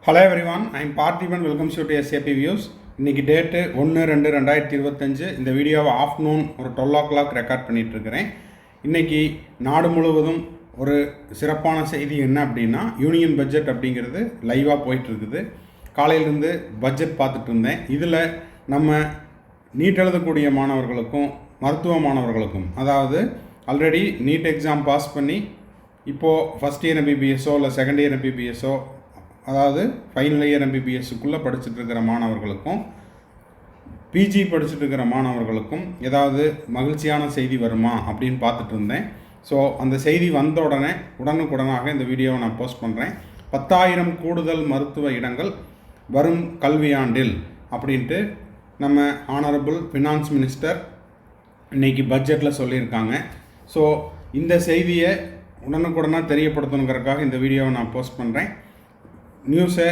Hello everyone, I am Parthiban. Welcome to SAP Views. இன்னைக்கு date 1/2/2025. இந்த வீடியோவை afternoon ஒரு 12 o'clock ரெக்கார்ட் பண்ணிகிட்ருக்கிறேன். இன்றைக்கி நாடு முழுவதும் ஒரு சிறப்பான செய்தி என்ன அப்படின்னா, யூனியன் பட்ஜெட் அப்படிங்கிறது லைவாக போயிட்டுருக்குது. காலையிலேருந்து பட்ஜெட் பார்த்துட்டு இருந்தேன். இதில் நம்ம நீட் எழுதக்கூடிய மாணவர்களுக்கும் மருத்துவ மாணவர்களுக்கும், அதாவது ஆல்ரெடி நீட் எக்ஸாம் பாஸ் பண்ணி இப்போது ஃபஸ்ட் இயர் எம்பிபிஎஸ்ஸோ இல்லை செகண்ட் இயர் எம்பிபிஎஸ்ஸோ, அதாவது ஃபைனல் இயர் எம்பிபிஎஸ்க்குள்ளே படிச்சுட்டு இருக்கிற மாணவர்களுக்கும் பிஜி படிச்சுட்டு இருக்கிற மாணவர்களுக்கும் ஏதாவது மகிழ்ச்சியான செய்தி வருமா அப்படின்னு பார்த்துட்டு இருந்தேன். ஸோ அந்த செய்தி வந்த உடனுக்குடனாக இந்த வீடியோவை நான் போஸ்ட் பண்ணுறேன். 10,000 கூடுதல் மருத்துவ இடங்கள் வரும் கல்வியாண்டில் அப்படின்ட்டு நம்ம ஆனரபிள் ஃபினான்ஸ் மினிஸ்டர் இன்றைக்கி பட்ஜெட்டில் சொல்லியிருக்காங்க. ஸோ இந்த செய்தியை உடனுக்குடனாக தெரியப்படுத்தணுங்கிறதுக்காக இந்த வீடியோவை நான் போஸ்ட் பண்ணுறேன். நியூஸை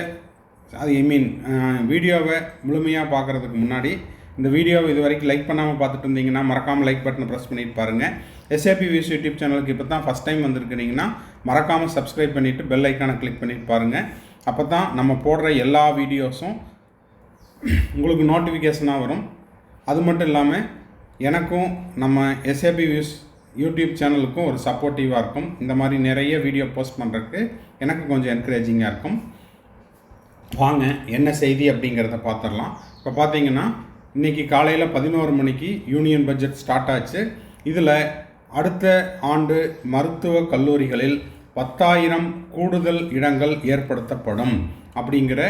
வீடியோவை முழுமையாக பார்க்குறதுக்கு முன்னாடி இந்த வீடியோவை இது வரைக்கும் லைக் பண்ணாமல் பார்த்துட்டு இருந்தீங்கன்னா மறக்காமல் லைக் பட்டனை ப்ரெஸ் பண்ணிட்டு பாருங்கள். SAP Views யூடியூப் சேனலுக்கு இப்போ தான் ஃபஸ்ட் டைம் வந்திருக்கிறீங்கன்னா மறக்காமல் சப்ஸ்கிரைப் பண்ணிவிட்டு பெல் ஐக்கானை கிளிக் பண்ணிட்டு பாருங்கள். அப்போ தான் நம்ம போடுற எல்லா வீடியோஸும் உங்களுக்கு நோட்டிஃபிகேஷனாக வரும். அது மட்டும் இல்லாமல் எனக்கும் நம்ம SAP Views யூடியூப் சேனலுக்கும் ஒரு சப்போர்ட்டிவாக இருக்கும். இந்த மாதிரி நிறைய வீடியோ போஸ்ட் பண்ணுறதுக்கு எனக்கு கொஞ்சம் என்கரேஜிங்காக இருக்கும். வாங்க என்ன செய்தி அப்படிங்கிறத பார்த்துடலாம். இப்போ பார்த்தீங்கன்னா இன்றைக்கி காலையில் 11 மணிக்கு யூனியன் பட்ஜெட் ஸ்டார்ட் ஆச்சு. இதில் அடுத்த ஆண்டு மருத்துவ கல்லூரிகளில் 10,000 கூடுதல் இடங்கள் ஏற்படுத்தப்படும் அப்படிங்கிற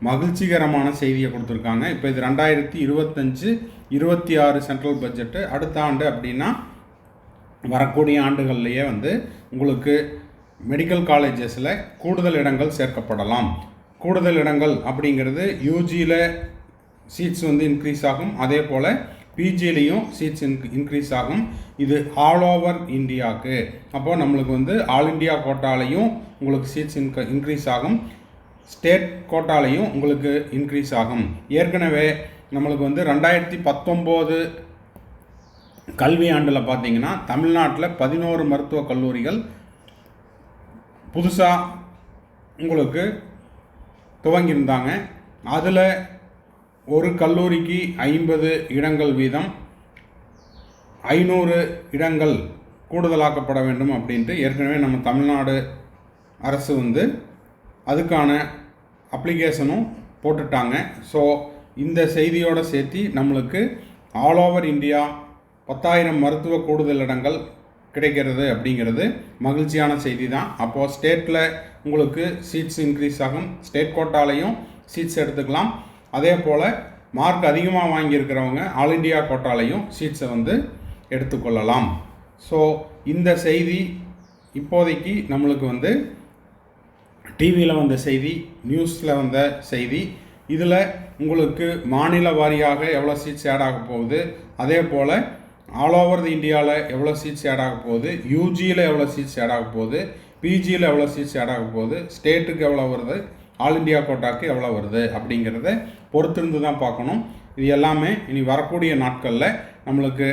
மகிழ்ச்சிகரமான செய்தியை கொடுத்துருக்காங்க. இப்போ இது 2025-26 சென்ட்ரல் பட்ஜெட்டு. அடுத்த ஆண்டு அப்படின்னா வரக்கூடிய ஆண்டுகள்லேயே உங்களுக்கு மெடிக்கல் காலேஜஸில் கூடுதல் இடங்கள் சேர்க்கப்படலாம். கூடுதல் இடங்கள் அப்படிங்கிறது யூஜியில் சீட்ஸ் இன்க்ரீஸ் ஆகும், அதே போல் பிஜிலையும் சீட்ஸ் இன்க்ரீஸ் ஆகும். இது ஆல் ஓவர் இந்தியாவுக்கு. அப்போது நம்மளுக்கு ஆல் இண்டியா கோட்டாலையும் உங்களுக்கு சீட்ஸ் இன்க்ரீஸ் ஆகும், ஸ்டேட் கோட்டாலையும் உங்களுக்கு இன்க்ரீஸ் ஆகும். ஏற்கனவே நம்மளுக்கு 2019 கல்வி ஆண்டில் பார்த்திங்கன்னா தமிழ்நாட்டில் 11 மருத்துவக் கல்லூரிகள் புதுசாக உங்களுக்கு துவங்கியிருந்தாங்க. அதில் ஒரு கல்லூரிக்கு 50 இடங்கள் வீதம் 500 இடங்கள் கூடுதலாக்கப்பட வேண்டும் அப்படின்ட்டு ஏற்கனவே நம்ம தமிழ்நாடு அரசு அதுக்கான அப்ளிகேஷனும் போட்டுட்டாங்க. ஸோ இந்த செய்தியோடு சேர்த்து நம்மளுக்கு ஆல் ஓவர் இந்தியா 10,000 மருத்துவ கூடுதல் இடங்கள் கிடைக்கிறது அப்படிங்கிறது மகிழ்ச்சியான செய்தி தான். அப்போது ஸ்டேட்டில் உங்களுக்கு சீட்ஸ் இன்க்ரீஸ் ஆகும், ஸ்டேட் கோட்டாலையும் சீட்ஸ் எடுத்துக்கலாம். அதே போல் மார்க் அதிகமாக வாங்கியிருக்கிறவங்க ஆல் இண்டியா கோட்டாலையும் சீட்ஸை எடுத்துக்கொள்ளலாம். ஸோ இந்த செய்தி இப்போதைக்கு நம்மளுக்கு டிவியில் வந்த செய்தி, நியூஸில் வந்த செய்தி. இதில் உங்களுக்கு மாநில வாரியாக எவ்வளோ சீட்ஸ் ஆட் ஆக போகுது, அதே போல் ஆல் ஓவர் இந்தியாவில் எவ்வளோ சீட்ஸ் ஆட் ஆக போகுது, யூஜியில் எவ்வளோ சீட்ஸ் ஆட் ஆக போகுது, பிஜியில் எவ்வளோ சீட்ஸ் ஆட் ஆக போகுது, ஸ்டேட்டுக்கு எவ்வளோ வருது, ஆல் இண்டியா கோட்டாக்கு எவ்வளோ வருது அப்படிங்கிறத பொறுத்திருந்து தான் பார்க்கணும். இது எல்லாமே இனி வரக்கூடிய நாட்களில் நம்மளுக்கு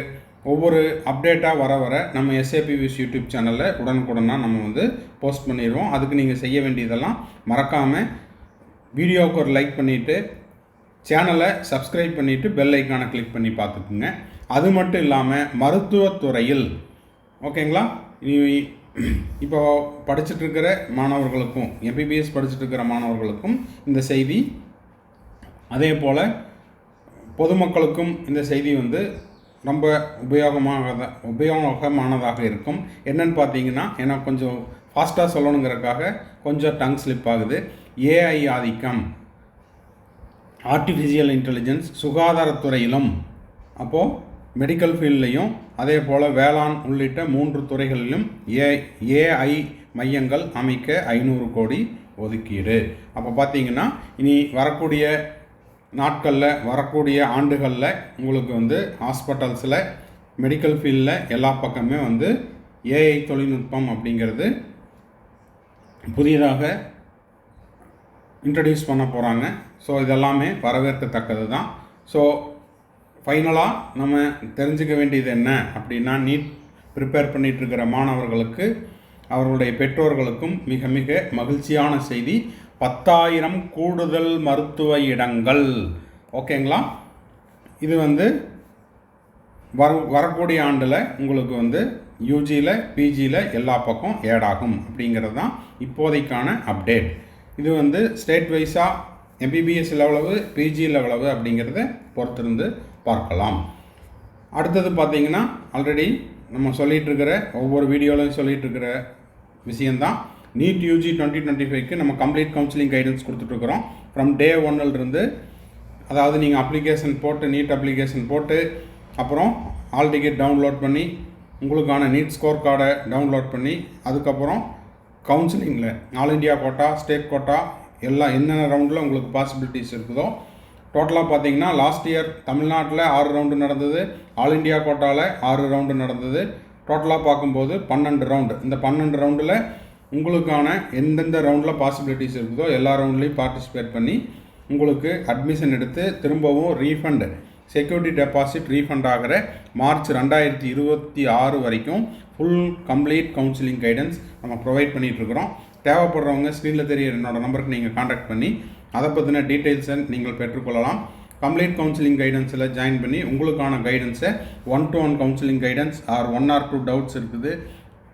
ஒவ்வொரு அப்டேட்டாக வர நம்ம SAP Views யூடியூப் சேனலில் உடனுக்குடனாக நம்ம போஸ்ட் பண்ணிடுவோம். அதுக்கு நீங்கள் செய்ய வேண்டியதெல்லாம் மறக்காமல் வீடியோவுக்கு ஒரு லைக் பண்ணிவிட்டு சேனலை சப்ஸ்கிரைப் பண்ணிவிட்டு பெல் ஐக்கானை கிளிக் பண்ணி பார்த்துக்குங்க. அது மட்டும் இல்லாமல் மருத்துவத்துறையில் ஓகேங்களா, இப்போ படிச்சுட்ருக்கிற மாணவர்களுக்கும் MBBS படிச்சுட்ருக்கிற மாணவர்களுக்கும் இந்த செய்தி, அதே போல் பொதுமக்களுக்கும் இந்த செய்தி ரொம்ப உபயோகமானதாக இருக்கும். என்னென்னு பார்த்தீங்கன்னா, எனக்கு கொஞ்சம் ஃபாஸ்ட்டாக சொல்லணுங்கிறதுக்காக கொஞ்சம் டங் ஸ்லிப் ஆகுது. AI ஆதிக்கம், ஆர்டிஃபிஷியல் இன்டெலிஜென்ஸ் சுகாதாரத்துறையிலும், அப்போது மெடிக்கல் ஃபீல்ட்லேயும், அதே போல் வேளாண் உள்ளிட்ட 3 துறைகளிலும் AI மையங்கள் அமைக்க 500 கோடி ஒதுக்கீடு. அப்போ பார்த்தீங்கன்னா இனி வரக்கூடிய நாட்களில் வரக்கூடிய ஆண்டுகளில் உங்களுக்கு ஹாஸ்பிட்டல்ஸில் மெடிக்கல் ஃபீல்டில் எல்லா பக்கமே AI தொழில்நுட்பம் அப்படிங்கிறது புதியதாக இன்ட்ரடியூஸ் பண்ண போகிறாங்க. ஸோ இதெல்லாமே வரவேற்கத்தக்கது தான். ஸோ ஃபைனலாக நம்ம தெரிஞ்சுக்க வேண்டியது என்ன அப்படின்னா, நீட் ப்ரிப்பேர் பண்ணிகிட்ருக்கிற மாணவர்களுக்கு அவர்களுடைய பெற்றோர்களுக்கும் மிக மிக மகிழ்ச்சியான செய்தி. 10,000 கூடுதல் மருத்துவ இடங்கள். ஓகேங்களா? இது வந்து வரக்கூடிய ஆண்டில் உங்களுக்கு யூஜியில் பிஜியில் எல்லா பக்கம் ஏட் ஆகும் அப்படிங்கிறது தான் இப்போதைக்கான அப்டேட். இது ஸ்டேட் வைஸாக எம்பிபிஎஸ் எவ்வளவு, பிஜியில் எவ்வளவு அப்படிங்கிறத பொறுத்திருந்து பார்க்கலாம். அடுத்தது பார்த்திங்கன்னா, ஆல்ரெடி நம்ம சொல்லிகிட்ருக்கிற ஒவ்வொரு வீடியோலையும் சொல்லிகிட்ருக்கிற விஷயந்தான். நீட் யூஜி 2025க்கு நம்ம கம்ப்ளீட் கவுன்சிலிங் கைடன்ஸ் கொடுத்துட்ருக்குறோம். ஃப்ரம் டே 1லிருந்து, அதாவது நீங்கள் அப்ளிகேஷன் போட்டு, நீட் அப்ளிகேஷன் போட்டு, அப்புறம் ஆல் டிக்கெட் டவுன்லோட் பண்ணி, உங்களுக்கான நீட் ஸ்கோர் கார்டை டவுன்லோட் பண்ணி, அதுக்கப்புறம் கவுன்சிலிங்கில் all India quota, state quota எல்லாம் என்னென்ன ரவுண்டில் உங்களுக்கு பாசிபிலிட்டிஸ் இருக்குதோ, டோட்டலாக பார்த்தீங்கன்னா லாஸ்ட் இயர் தமிழ்நாட்டில் 6 ரவுண்டு நடந்தது, ஆல் இண்டியா கோட்டாவில் 6 ரவுண்டு நடந்தது. டோட்டலாக பார்க்கும்போது 12 ரவுண்டு. இந்த 12 ரவுண்டில் உங்களுக்கான எந்தெந்த ரவுண்டில் பாசிபிலிட்டிஸ் இருக்குதோ எல்லா ரவுண்ட்லேயும் பார்ட்டிசிபேட் பண்ணி உங்களுக்கு அட்மிஷன் எடுத்து திரும்பவும் ரீஃபண்ட், செக்யூரிட்டி டெபாசிட் ரீஃபண்ட் ஆகிற மார்ச் 2026 வரைக்கும் ஃபுல் கம்ப்ளீட் கவுன்சிலிங் கைடன்ஸ் நம்ம ப்ரொவைட் பண்ணிகிட்ருக்குறோம். தேவைப்படுறவங்க ஸ்க்ரீனில் தெரியிற என்னோடய நம்பருக்கு நீங்கள் காண்டாக்ட் பண்ணி அதை பற்றின டீட்டெயில்ஸை நீங்கள் பெற்றுக்கொள்ளலாம். கம்ப்ளீட் கவுன்சிலிங் கைடன்ஸில் ஜாயின் பண்ணி உங்களுக்கான கைடன்ஸை 1-to-1 counselling guidance or 1 or 2 doubts இருக்குது,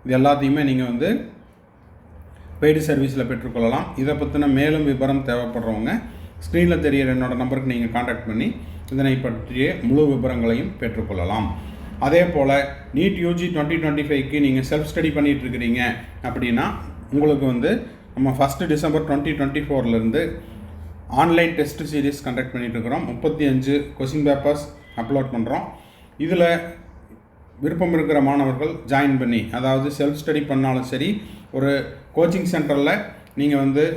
இது எல்லாத்தையுமே நீங்கள் பெய்டு சர்வீஸில் பெற்றுக்கொள்ளலாம். இதை பற்றின மேலும் விவரம் தேவைப்படுறவங்க ஸ்க்ரீனில் தெரியிற என்னோடய நம்பருக்கு நீங்கள் காண்டாக்ட் பண்ணி இதனை பற்றிய முழு விவரங்களையும் பெற்றுக்கொள்ளலாம். அதே போல் நீட் யூஜி 2025க்கு நீங்கள் செல்ஃப் ஸ்டடி பண்ணிகிட்ருக்கிறீங்க அப்படின்னா உங்களுக்கு நம்ம 1 December 2024 online test series conduct பண்ணிகிட்ருக்குறோம். 35 கொஸ்டின் பேப்பர்ஸ் அப்லோட் பண்ணுறோம். இதில் விருப்பம் இருக்கிற மாணவர்கள் ஜாயின் பண்ணி, அதாவது செல்ஃப் ஸ்டடி பண்ணாலும் சரி, ஒரு கோச்சிங் சென்டரில் நீங்கள்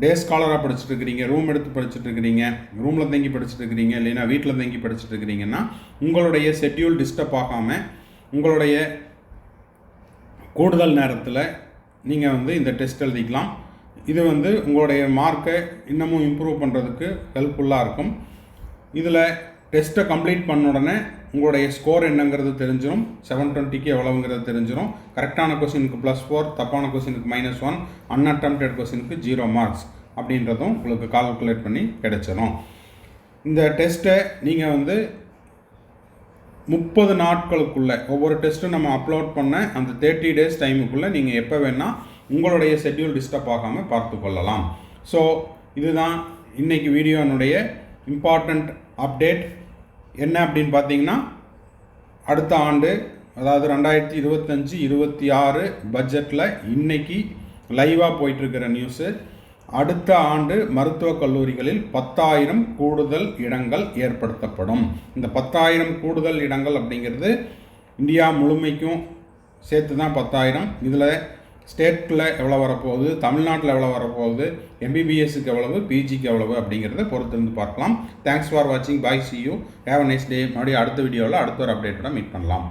டே ஸ்காலராக படிச்சுட்ருக்கிறீங்க, ரூம் எடுத்து படிச்சுட்ருக்கிறீங்க, ரூமில் தங்கி படிச்சுட்ருக்கிறீங்க, இல்லைன்னா வீட்டில் தங்கி படிச்சுட்ருக்கிறீங்கன்னா உங்களுடைய ஷெட்யூல் டிஸ்டர்ப் ஆகாமல் உங்களுடைய கூடுதல் நேரத்தில் நீங்கள் இந்த டெஸ்ட் எழுதிக்கலாம். இது உங்களுடைய மார்க்கை இன்னமும் இம்ப்ரூவ் பண்ணுறதுக்கு ஹெல்ப்ஃபுல்லாக இருக்கும். இதில் டெஸ்ட்டை கம்ப்ளீட் பண்ண உடனே உங்களுடைய ஸ்கோர் என்னங்கிறது தெரிஞ்சிடும். 720க்கு எவ்வளவுங்கிறது தெரிஞ்சிடும். கரெக்டான கொஸ்டினுக்கு +4, தப்பான கொஸ்டினுக்கு -1, அன்அட்டெம்ப்டட் கொஸ்டினுக்கு 0 மார்க்ஸ் அப்படின்றதும் உங்களுக்கு கால்குலேட் பண்ணி கிடைச்சிடும். இந்த டெஸ்ட்டை நீங்கள் 30 நாட்களுக்குள்ளே, ஒவ்வொரு டெஸ்ட்டும் நம்ம அப்லோட் பண்ண அந்த 30 டேஸ் டைமுக்குள்ளே நீங்கள் எப்போ வேணால் உங்களுடைய ஷெட்யூல் டிஸ்டர்ப் ஆகாமல் பார்த்து கொள்ளலாம். ஸோ இதுதான் இன்றைக்கி வீடியோனுடைய இம்பார்ட்டண்ட் அப்டேட். என்ன அப்படின்னு பார்த்தீங்கன்னா, அடுத்த ஆண்டு, அதாவது 2025-26 பட்ஜெட்டில் இன்றைக்கி லைவாக போயிட்டுருக்கிற நியூஸு, அடுத்த ஆண்டு மருத்துவக் கல்லூரிகளில் 10,000 கூடுதல் இடங்கள் ஏற்படுத்தப்படும். இந்த 10,000 கூடுதல் இடங்கள் அப்படிங்கிறது இந்தியா முழுமைக்கும் சேர்த்து தான் 10,000. இதில் ஸ்டேட்டில் எவ்வளோ வரப்போகுது, தமிழ்நாட்டில் எவ்வளோ வரப்போகுது, எம்பிபிஎஸ்க்கு எவ்வளவு, பிஜிக்கு எவ்வளவு அப்படிங்கிறத பொறுத்திருந்து பார்க்கலாம். தேங்க்ஸ் ஃபார் வாட்சிங். Bye, see you, have a nice day. மறுபடியும் அடுத்த வீடியோவில் அடுத்த ஒரு அப்டேட்டோட மீட் பண்ணலாம்.